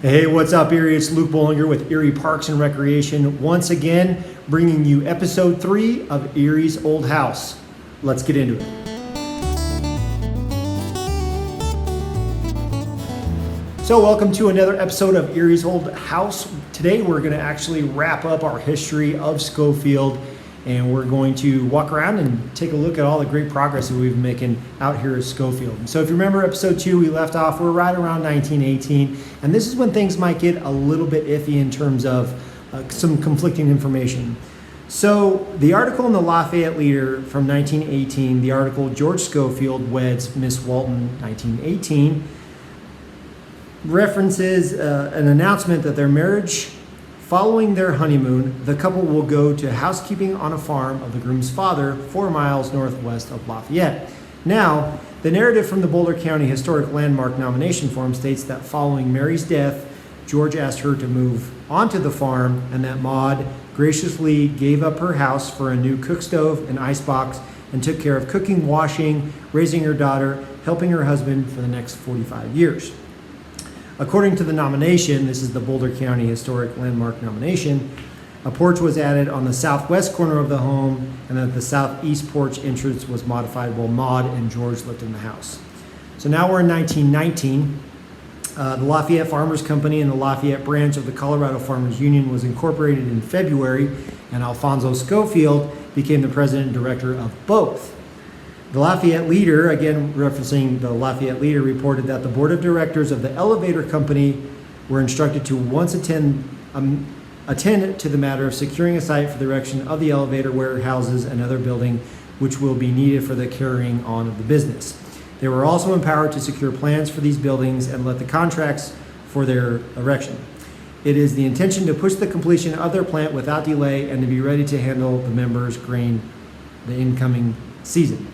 Hey, what's up, Erie? It's Luke Bollinger with Erie Parks and Recreation, once again bringing you episode 3 of Erie's Old House. Let's get into it. So welcome to another episode of Erie's Old House. Today we're going to actually wrap up our history of Schofield, and we're going to walk around and take a look at all the great progress that we've been making out here at Schofield. And so if you remember episode 2, we left off, we're right around 1918, and this is when things might get a little bit iffy in terms of some conflicting information. So the article in the Lafayette Leader from 1918, the article George Schofield Weds Miss Walton 1918, references an announcement that their marriage following their honeymoon, the couple will go to housekeeping on a farm of the groom's father 4 miles northwest of Lafayette. Now, the narrative from the Boulder County Historic Landmark nomination form states that following Mary's death, George asked her to move onto the farm and that Maud graciously gave up her house for a new cook stove and icebox and took care of cooking, washing, raising her daughter, helping her husband for the next 45 years. According to the nomination, this is the Boulder County Historic Landmark nomination, a porch was added on the southwest corner of the home and that the southeast porch entrance was modified while Maud and George lived in the house. So now we're in 1919. The Lafayette Farmers Company and the Lafayette branch of the Colorado Farmers Union was incorporated in February, and Alfonso Schofield became the president and director of both. The Lafayette Leader, again referencing the Lafayette Leader, reported that the board of directors of the elevator company were instructed to once attend to the matter of securing a site for the erection of the elevator, warehouses, and other building which will be needed for the carrying on of the business. They were also empowered to secure plans for these buildings and let the contracts for their erection. It is the intention to push the completion of their plant without delay and to be ready to handle the members' grain the incoming season.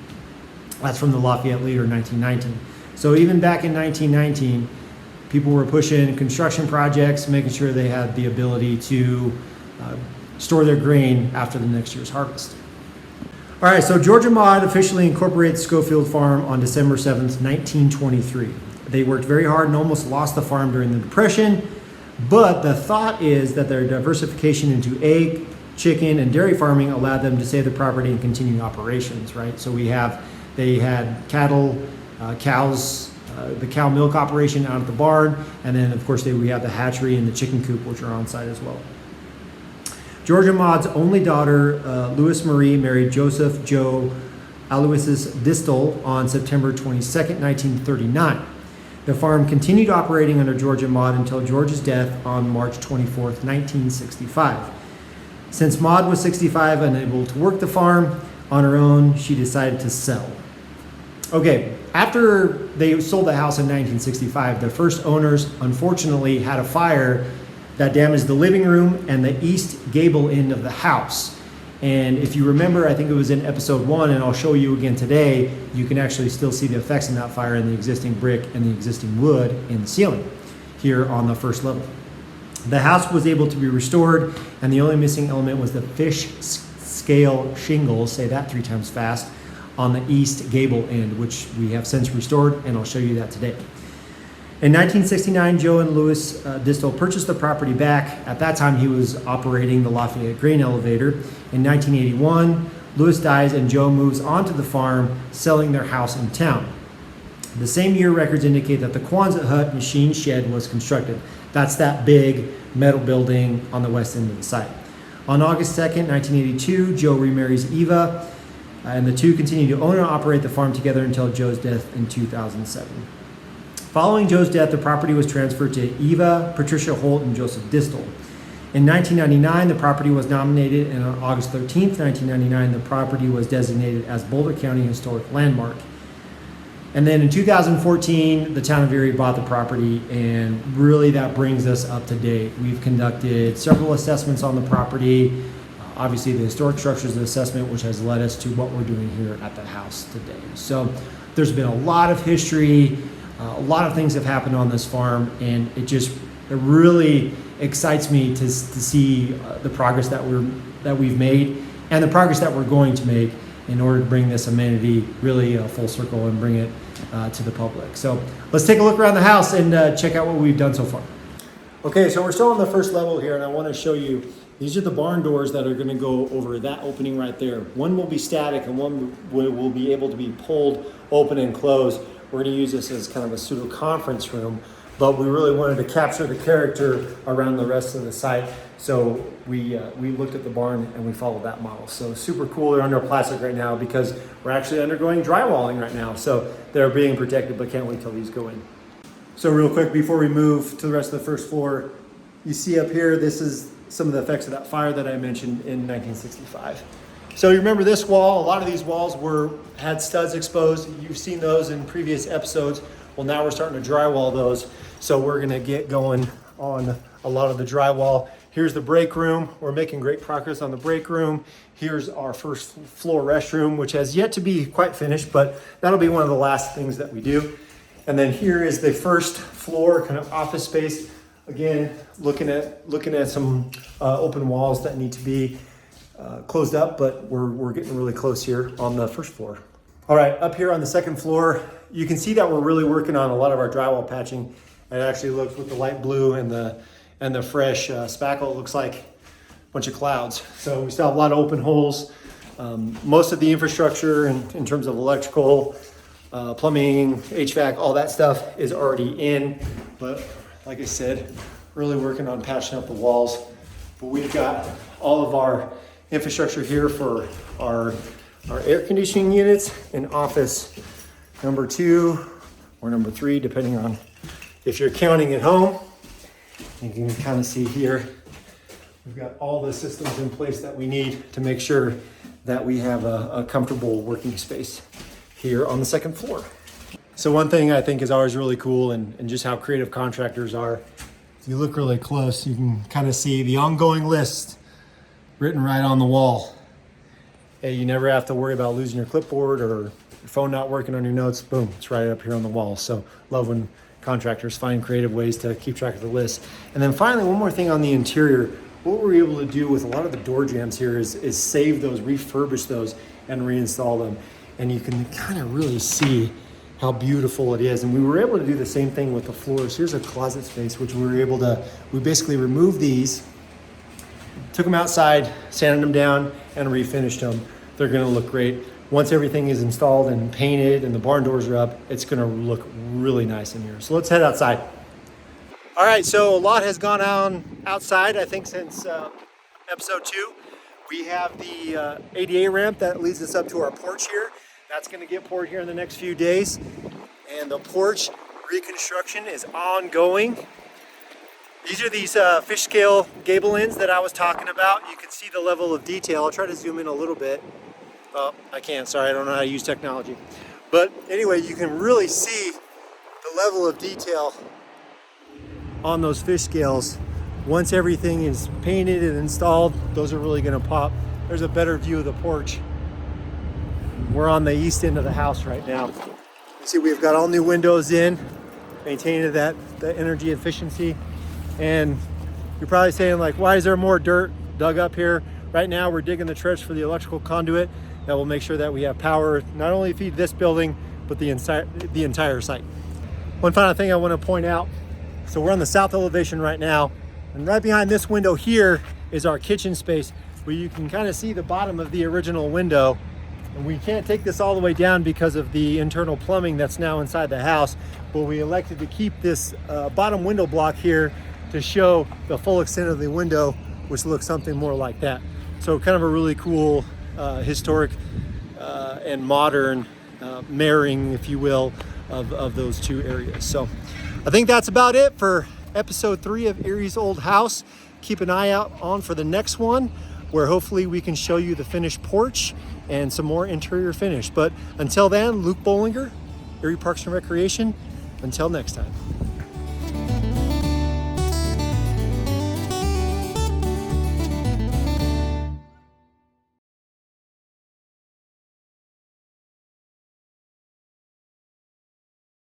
That's from the Lafayette Leader, 1919. So even back in 1919, people were pushing construction projects, making sure they had the ability to store their grain after the next year's harvest. All right, so George and Maud officially incorporated Schofield Farm on December 7th, 1923. They worked very hard and almost lost the farm during the Depression, but the thought is that their diversification into egg, chicken, and dairy farming allowed them to save the property and continue operations, right? So they had cattle, cows, the cow milk operation out at the barn, and then of course we have the hatchery and the chicken coop, which are on site as well. George and Maud's only daughter, Louis Marie, married Joseph Joe Aloysius Distell on September 22nd, 1939. The farm continued operating under George and Maud until George's death on March 24th, 1965. Since Maud was 65 and unable to work the farm on her own, she decided to sell. Okay, after they sold the house in 1965, the first owners unfortunately had a fire that damaged the living room and the east gable end of the house. And if you remember, I think it was in episode 1, and I'll show you again today, you can actually still see the effects of that fire in the existing brick and the existing wood in the ceiling here on the first level. The house was able to be restored, and the only missing element was the fishscale shingles, say that 3 times fast, on the east gable end, which we have since restored, and I'll show you that today. In 1969, Joe and Louis Distel purchased the property back. At that time, he was operating the Lafayette grain elevator. In 1981, Louis dies and Joe moves onto the farm, selling their house in town. The same year, records indicate that the Quonset hut machine shed was constructed. That's that big metal building on the west end of the site. On August 2nd, 1982, Joe remarries Eva, and the two continue to own and operate the farm together until Joe's death in 2007. Following Joe's death, the property was transferred to Eva, Patricia Holt, and Joseph Distell. In 1999, the property was nominated, and on August 13th, 1999, the property was designated as Boulder County Historic Landmark. And then in 2014, the Town of Erie bought the property, and really that brings us up to date. We've conducted several assessments on the property. Obviously, the Historic Structures Assessment, which has led us to what we're doing here at the house today. So there's been a lot of history. A lot of things have happened on this farm, and it really excites me to see the progress that we've made and the progress that we're going to make in order to bring this amenity really full circle and bring it to the public. So let's take a look around the house and check out what we've done so far. Okay, so we're still on the first level here, and I want to show you, these are the barn doors that are going to go over that opening right there. One will be static and one will be able to be pulled open and closed. We're going to use this as kind of a pseudo conference room, but we really wanted to capture the character around the rest of the site. So we looked at the barn and we followed that model. So super cool. They're under plastic right now because we're actually undergoing drywalling right now. So they're being protected, but can't wait till these go in. So real quick, before we move to the rest of the first floor, you see up here, this is some of the effects of that fire that I mentioned in 1965. So you remember this wall, a lot of these walls had studs exposed. You've seen those in previous episodes. Well, now we're starting to drywall those. So we're gonna get going on a lot of the drywall. Here's the break room. We're making great progress on the break room. Here's our first floor restroom, which has yet to be quite finished, but that'll be one of the last things that we do. And then here is the first floor, kind of office space. Again, looking at some open walls that need to be closed up, but we're getting really close here on the first floor. All right, up here on the second floor, you can see that we're really working on a lot of our drywall patching. It actually looks, with the light blue and the fresh spackle, it looks like a bunch of clouds. So we still have a lot of open holes. Most of the infrastructure in terms of electrical, plumbing, HVAC, all that stuff is already in. But like I said, really working on patching up the walls. But we've got all of our infrastructure here for our air conditioning units in office number 2 or number 3, depending on if you're counting at home. You can kind of see here, we've got all the systems in place that we need to make sure that we have a comfortable working space here on the second floor. So one thing I think is always really cool, and just how creative contractors are, if you look really close, you can kind of see the ongoing list written right on the wall. Hey, you never have to worry about losing your clipboard or your phone not working on your notes. Boom, it's right up here on the wall. So love when contractors find creative ways to keep track of the list. And then finally, one more thing on the interior. What we're able to do with a lot of the door jambs here is save those, refurbish those, and reinstall them. And you can kind of really see how beautiful it is. And we were able to do the same thing with the floors. Here's a closet space, which we basically removed these, took them outside, sanded them down, and refinished them. They're gonna look great. Once everything is installed and painted and the barn doors are up, it's gonna look really nice in here. So let's head outside. All right, so a lot has gone on outside, I think, since episode 2. We have the ADA ramp that leads us up to our porch here. That's gonna get poured here in the next few days. And the porch reconstruction is ongoing. These are these fish scale gable ends that I was talking about. You can see the level of detail. I'll try to zoom in a little bit. Oh, I can't, sorry, I don't know how to use technology. But anyway, you can really see the level of detail on those fish scales. Once everything is painted and installed, those are really gonna pop. There's a better view of the porch. We're on the east end of the house right now. You see we've got all new windows in, maintaining the energy efficiency. And you're probably saying, like, why is there more dirt dug up here? Right now we're digging the trench for the electrical conduit that will make sure that we have power, not only feed this building, but the entire site. One final thing I want to point out. So we're on the south elevation right now, and right behind this window here is our kitchen space, where you can kind of see the bottom of the original window. And we can't take this all the way down because of the internal plumbing that's now inside the house, but we elected to keep this bottom window block here to show the full extent of the window, which looks something more like that. So kind of a really cool historic and modern marrying, if you will, of those two areas. So I think that's about it for episode 3 of Erie's Old House. Keep an eye out for the next one, where hopefully we can show you the finished porch and some more interior finish. But until then, Luke Bollinger, Erie Parks and Recreation. Until next time.